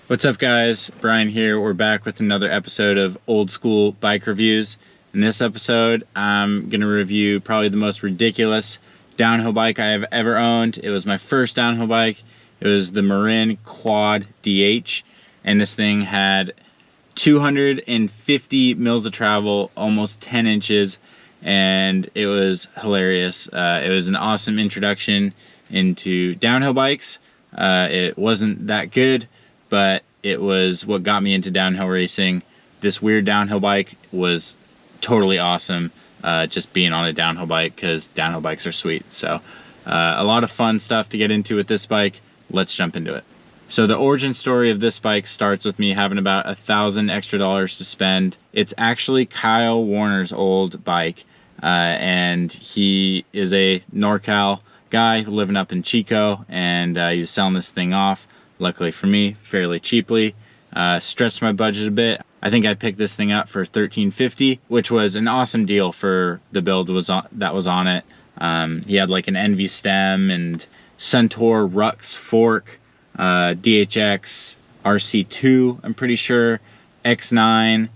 What's up guys, Brian here. We're back with another episode of Old School Bike Reviews. In this episode, I'm going to review probably the most ridiculous downhill bike I have ever owned. It was my first downhill bike. It was the Marin Quad DH, and this thing had 250 mils of travel, almost 10 inches, and it was hilarious. It was an awesome introduction into downhill bikes. It wasn't that good, but it was what got me into downhill racing. This weird downhill bike was totally awesome, just being on a downhill bike, because downhill bikes are sweet. So a lot of fun stuff to get into with this bike. Let's jump into it. So the origin story of this bike starts with me having about $1,000 extra to spend. It's actually Kyle Warner's old bike, and he is a NorCal guy living up in Chico, and he was selling this thing off, luckily for me, fairly cheaply. Stretched my budget a bit. I think I picked this thing up for $13.50, which was an awesome deal for the build that was on it. He had like an Envy stem and Centaur Rux fork, DHX RC2, I'm pretty sure, X9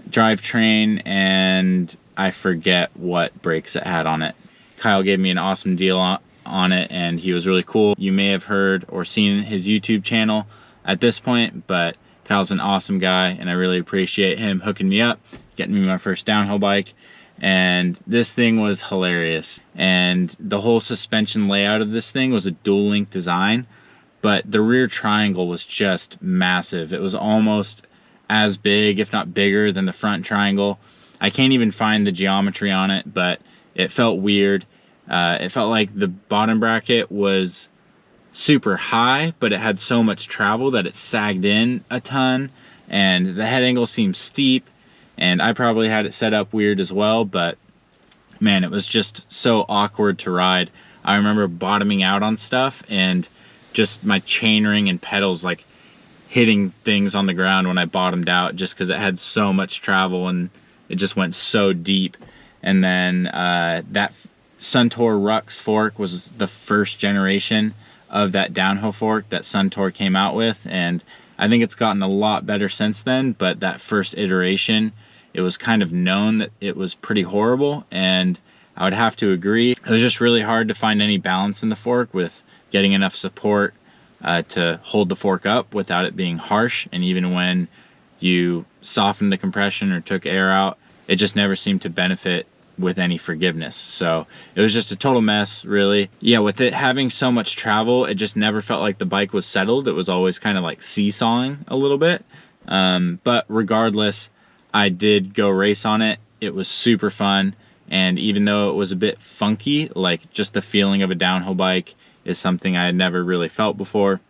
drivetrain, and I forget what brakes it had on it. Kyle gave me an awesome deal on it, and he was really cool. You may have heard or seen his YouTube channel at this point, but Kyle's an awesome guy, and I really appreciate him hooking me up, getting me my first downhill bike. And this thing was hilarious, and the whole suspension layout of this thing was a dual link design, but the rear triangle was just massive. It was almost as big, if not bigger, than the front triangle. I can't even find the geometry on it, but it felt weird. It felt like the bottom bracket was super high, but it had so much travel that it sagged in a ton, and the head angle seemed steep, and I probably had it set up weird as well, but man, it was just so awkward to ride. I remember bottoming out on stuff and just my chainring and pedals like hitting things on the ground when I bottomed out, just because it had so much travel and it just went so deep. And then that Centaur Rux fork was the first generation of that downhill fork that Centaur came out with, and I think it's gotten a lot better since then, but that first iteration, it was kind of known that it was pretty horrible, and I would have to agree. It was just really hard to find any balance in the fork with getting enough support to hold the fork up without it being harsh, and even when you softened the compression or took air out, it just never seemed to benefit with any forgiveness. So it was just a total mess, really. Yeah, with it having so much travel, it just never felt like the bike was settled. It was always kind of like seesawing a little bit. But regardless, I did go race on it. It was super fun, and even though it was a bit funky, like just the feeling of a downhill bike is something I had never really felt before.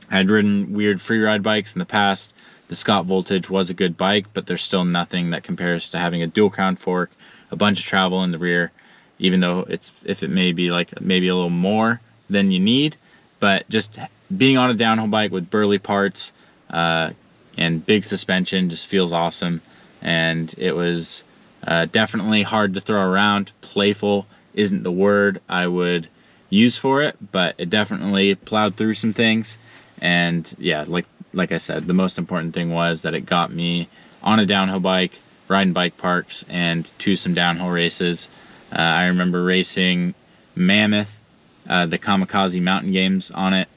I had ridden weird freeride bikes in the past. The Scott Voltage was a good bike, but there's still nothing that compares to having a dual crown fork, a bunch of travel in the rear, even though if it may be like maybe a little more than you need. But just being on a downhill bike with burly parts and big suspension just feels awesome. And it was definitely hard to throw around. Playful isn't the word I would use for it, but it definitely plowed through some things. And yeah, like I said, the most important thing was that it got me on a downhill bike, riding bike parks, and to some downhill races. I remember racing Mammoth, the Kamikaze Mountain Games on it,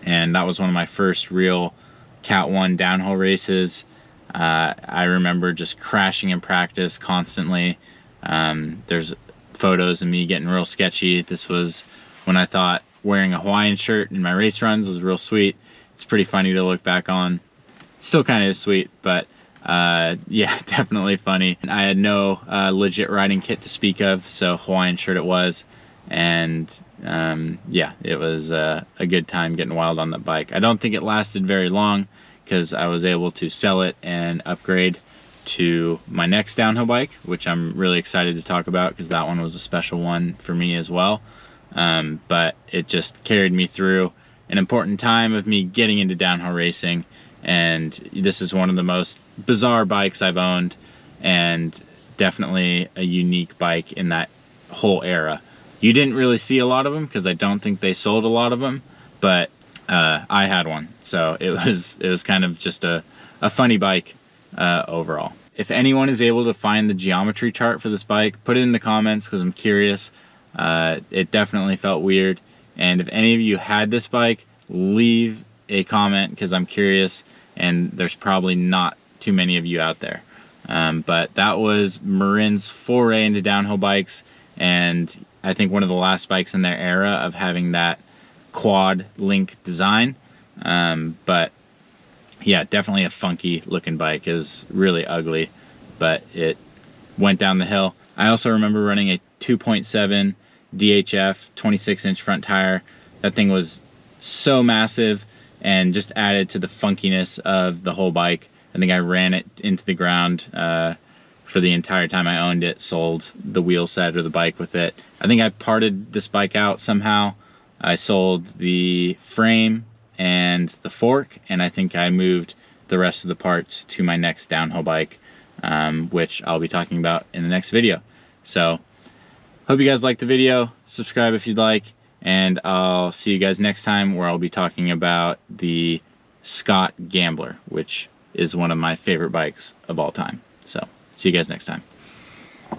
and that was one of my first real Cat 1 downhill races. I remember just crashing in practice constantly. There's photos of me getting real sketchy. This was when I thought wearing a Hawaiian shirt in my race runs was real sweet. It's pretty funny to look back on. Still kind of is sweet, but yeah, definitely funny. I had no legit riding kit to speak of, so Hawaiian shirt it was, and yeah, it was a good time getting wild on that bike. I don't think it lasted very long, because I was able to sell it and upgrade to my next downhill bike, which I'm really excited to talk about, because that one was a special one for me as well. But it just carried me through an important time of me getting into downhill racing, and this is one of the most bizarre bikes I've owned, and definitely a unique bike in that whole era. You didn't really see a lot of them because I don't think they sold a lot of them, but I had one, so it was kind of just a funny bike overall. If anyone is able to find the geometry chart for this bike, put it in the comments because I'm curious. It definitely felt weird, and if any of you had this bike, leave a comment because I'm curious, and there's probably not too many of you out there. But that was Marin's foray into downhill bikes, and I think one of the last bikes in their era of having that quad link design. But yeah, definitely a funky looking bike. It was really ugly, but it went down the hill. I also remember running a 2.7 DHF 26-inch front tire. That thing was so massive and just added to the funkiness of the whole bike. I think I ran it into the ground for the entire time I owned it, sold the wheel set or the bike with it. I think I parted this bike out somehow. I sold the frame and the fork, and I think I moved the rest of the parts to my next downhill bike, which I'll be talking about in the next video. So, hope you guys liked the video. Subscribe if you'd like, and I'll see you guys next time where I'll be talking about the Scott Gambler, which is one of my favorite bikes of all time. So, see you guys next time.